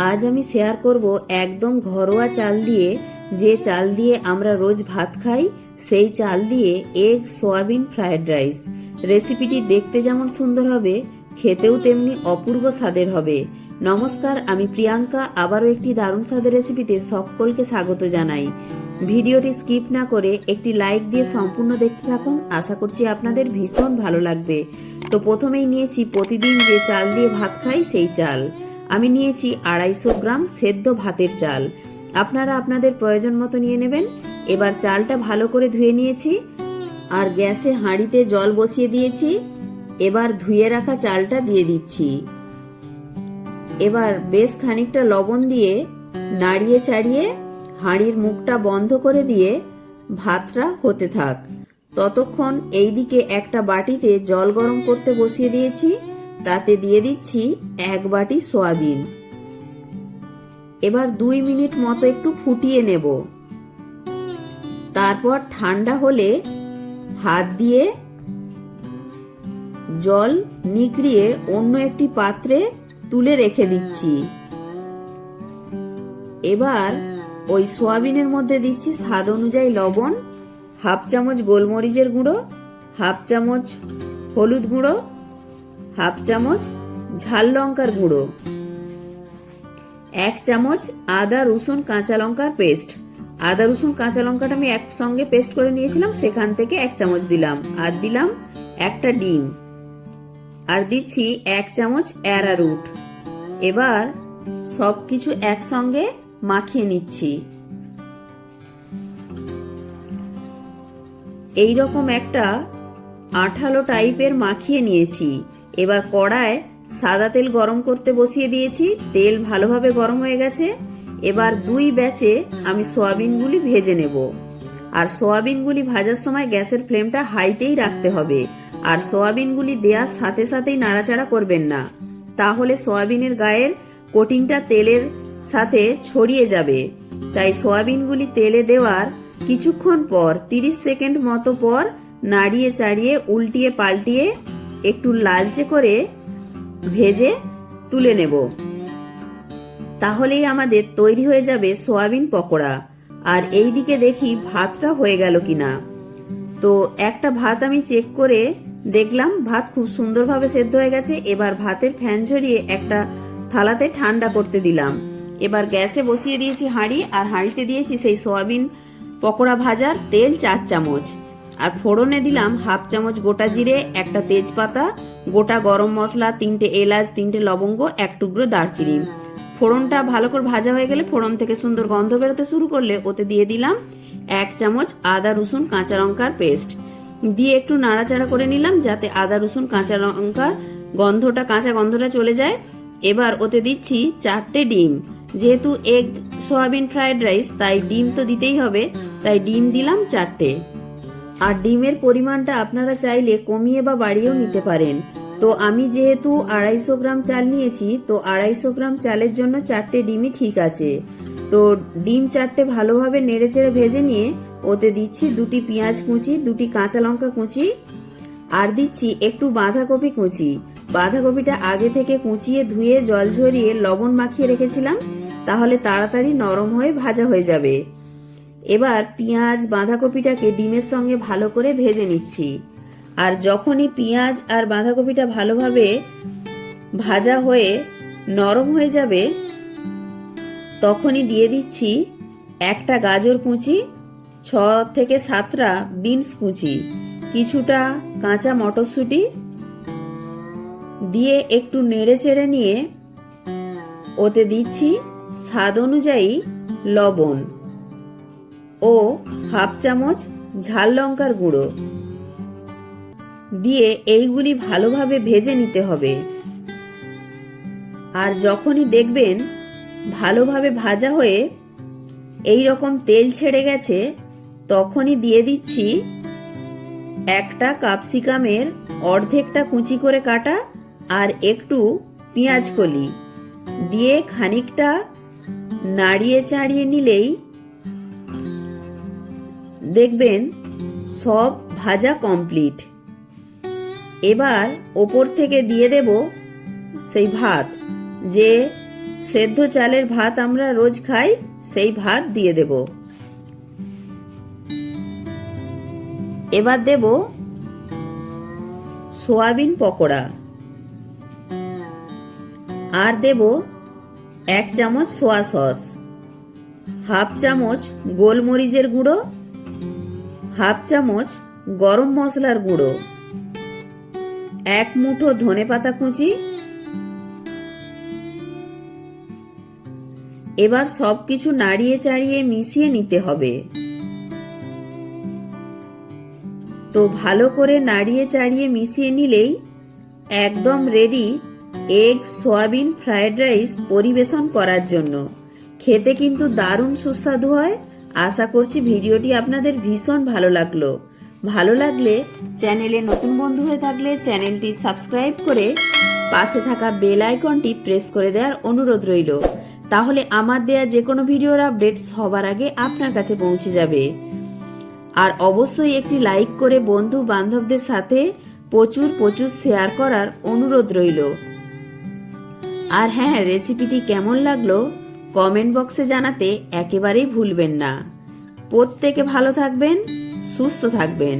আজ আমি শেয়ার করব একদম ঘরোয়া চাল দিয়ে, যে চাল দিয়ে আমরা রোজ ভাত খাই, সেই চাল দিয়ে এগ সোয়াবিন ফ্রায়েড রাইস। রেসিপিটি দেখতে যেমন সুন্দর হবে, খেতেও তেমনি অপূর্ব স্বাদের হবে। নমস্কার, আমি প্রিয়াঙ্কা আবারও একটি দারুণ স্বাদের রেসিপিতে সকলকে স্বাগত জানাই। ভিডিওটি স্কিপ না করে একটি লাইক দিয়ে সম্পূর্ণ দেখতে থাকুন, আশা করছি আপনাদের ভীষণ ভালো লাগবে। তো প্রথমেই নিয়েছি প্রতিদিন যে চাল দিয়ে ভাত খাই সেই চাল। আমি নিয়েছি 250 গ্রাম সেদ্ধ ভাতের চাল। আপনারা আপনাদের প্রয়োজন মতো নিয়ে নেবেন। এবার চালটা ভালো করে ধুয়ে নিয়েছি আর গ্যাসে হাঁড়িতে জল বসিয়ে দিয়েছি। এবার ধুয়ে রাখা চালটা দিয়ে দিচ্ছি। এবার বেশ খানিকটা লবণ দিয়ে নাড়িয়ে চাড়িয়ে হাঁড়ির মুখটা বন্ধ করে দিয়ে ভাতটা হতে থাক। ততক্ষণ এইদিকে একটা বাটিতে জল গরম করতে বসিয়ে দিয়েছি, তাতে দিয়ে দিচ্ছি 1 বাটি সয়াবিন। এবার 2 মিনিট মতো একটু ফুটিয়ে নেব। তারপর ঠান্ডা হলে হাত দিয়ে জল নিগড়িয়ে অন্য একটি পাত্রে তুলে রেখে দিচ্ছি। এবার ওই সয়াবিনের মধ্যে দিচ্ছি স্বাদ অনুযায়ী লবণ, 1/2 চামচ গোলমরিচের গুঁড়ো, 1/2 চামচ হলুদ গুঁড়ো, 1/2 চামচ ঝাল লঙ্কার গুঁড়ো, 1 চামচ আদা রসুন কাঁচা লঙ্কার পেস্ট। আদা রসুন কাঁচা লঙ্কাটা আমি একসঙ্গে পেস্ট করে নিয়েছিলাম, সেখান থেকে 1 চামচ দিলাম। আর দিলাম একটা ডিম, আর দিচ্ছি 1 চামচ অ্যারারুট। এবার সবকিছু একসঙ্গে মাখিয়ে নিচ্ছি। এইরকম একটা আঠালো টাইপের মাখিয়ে নিয়েছি। এবার কড়ায় সাদা তেল গরম করতে বসিয়ে দিয়েছি। তেল ভালোভাবে গরম হয়ে গেছে। এবার 2 ব্যাচে আমি সয়াবিনগুলি ভেজে নেব। আর সয়াবিনগুলি ভাজার সময় গ্যাসের ফ্লেমটা হাইতেই রাখতে হবে। আর সয়াবিনগুলি দেওয়ার সাথে সাথেই নাড়াচাড়া করবেন না, তাহলে সয়াবিনের গায়ের কোটিংটা তেলের সাথে ছড়িয়ে যাবে। তাই সয়াবিনগুলি তেলে দেওয়ার কিছুক্ষণ পর 30 সেকেন্ড মতো পর নাড়িয়ে চাড়িয়ে উল্টিয়ে পাল্টিয়ে একটু লালচে করে ভেজে তুলে নেব। তাহলেই আমাদের তৈরি হয়ে যাবে সয়াবিন পকোড়া। আর এই দিকে দেখি ভাতটা হয়ে গেল কিনা। তো একটা ভাত আমি চেক করে দেখলাম ভাত খুব সুন্দরভাবে সেদ্ধ হয়ে গেছে। এবার ভাতের ফ্যান ঝরিয়ে একটা থালাতে ঠান্ডা করতে দিলাম। এবার গ্যাসে বসিয়ে দিয়েছি হাঁড়ি, আর হাঁড়িতে দিয়েছি সেই সয়াবিন পকোড়া ভাজার তেল 4 চামচ। আর ফোড়নে দিলাম 1/2 চামচ গোটা জিরে, একটা তেজপাতা, গোটা গরম মশলা, 3টে এলাচ, 3টে লবঙ্গ, 1 টুকরো দারচিনি। ফোড়নটা ভালো করে ভাজা হয়ে গেলে, ফোড়ন থেকে সুন্দর গন্ধ বেরোতে শুরু করলে ওতে দিয়ে দিলাম 1 চামচ আদা রসুন কাঁচা লঙ্কার পেস্ট। দিয়ে একটু নাড়াচাড়া করে নিলাম যাতে আদা রসুন কাঁচা লঙ্কার কাঁচা গন্ধটা চলে যায়। এবার ওতে দিচ্ছি 4টে ডিম। যেহেতু এগ সয়াবিন ফ্রায়েড রাইস, তাই ডিম তো দিতেই হবে, তাই ডিম দিলাম 4টে। আর ডিমের পরিমাণটা আপনারা চাইলে কমিয়ে বা বাড়িয়েও নিতে পারেন। তো আমি যেহেতু 250 গ্রাম চাল নিয়েছি, তো 250 গ্রাম চালের জন্য 4টে ডিমই ঠিক আছে। তো ডিম 4টে ভালোভাবে নেড়ে চেড়ে ভেজে নিয়ে ওতে দিচ্ছি 2টি পেঁয়াজ কুচি, 2টি কাঁচা লঙ্কা কুচি, আর দিচ্ছি একটু বাঁধাকপি কুচি। বাঁধাকপিটা আগে থেকে কুচিয়ে ধুয়ে জল ঝরিয়ে লবণ মাখিয়ে রেখেছিলাম, তাহলে তাড়াতাড়ি নরম হয়ে ভাজা হয়ে যাবে। এবার পেঁয়াজ বাঁধাকপিটাকে ডিমের সঙ্গে ভালো করে ভেজে নিচ্ছি। আর যখনই পেঁয়াজ আর বাঁধাকপিটা ভালোভাবে ভাজা হয়ে নরম হয়ে যাবে, তখনই দিয়ে দিচ্ছি একটা গাজর কুচি, 6 থেকে 7টা বিনস কুচি, কিছুটা কাঁচা মটরশুঁটি দিয়ে একটু নেড়ে চেড়ে নিয়ে ওতে দিচ্ছি স্বাদ অনুযায়ী লবণ ও 1/2 চামচ ঝাল লঙ্কার গুঁড়ো দিয়ে এইগুলি ভালোভাবে ভেজে নিতে হবে। আর যখনই দেখবেন ভালোভাবে ভাজা হয়ে এই রকম তেল ছেড়ে গেছে, তখনই দিয়ে দিচ্ছি একটা ক্যাপসিকামের অর্ধেকটা কুচি করে কাটা আর একটু পেঁয়াজ কলি দিয়ে খানিকটা নাড়িয়ে চাড়িয়ে নিলেই দেখবেন সব ভাজা কমপ্লিট। এবার ওপর থেকে দিয়ে দেব সেই ভাত, যে সেদ্ধ চালের ভাত আমরা রোজ খাই, সেই ভাত দিয়ে দেব। এবার দেব সয়াবিন পকোড়া, আর দেব 1 চামচ সোয়া সস, হাফ চামচ গোলমরিচের গুঁড়ো, হাফ চামচ গরম মশলার গুঁড়ো, 1 মুঠো ধনেপাতা কুচি। এবার সবকিছু নাড়িয়ে চাড়িয়ে মিশিয়ে নিতে হবে। তো ভালো করে নাড়িয়ে চাড়িয়ে মিশিয়ে নিলেই একদম ready egg soybean fried rice পরিবেশন করার জন্য। খেতে কিন্তু দারুণ সুস্বাদু হয়। আশা করছি ভিডিওটি আপনাদের ভীষণ ভালো লাগলো। ভালো লাগলে চ্যানেলে নতুন বন্ধু হয়ে থাকলে চ্যানেলটি সাবস্ক্রাইব করে পাশে থাকা বেল আইকনটি প্রেস করে দেওয়ার অনুরোধ রইল। তাহলে আমার দেয়া যে কোনো ভিডিওর আপডেট সবার আগে আপনার কাছে পৌঁছে যাবে। আর অবশ্যই একটি লাইক করে বন্ধু বান্ধবদের সাথে প্রচুর প্রচুর শেয়ার করার অনুরোধ রইল। আর হ্যাঁ, রেসিপিটি কেমন লাগলো কমেন্ট বক্সে জানাতে একেবারেই ভুলবেন না। প্রত্যেকে ভালো থাকবেন, সুস্থ থাকবেন।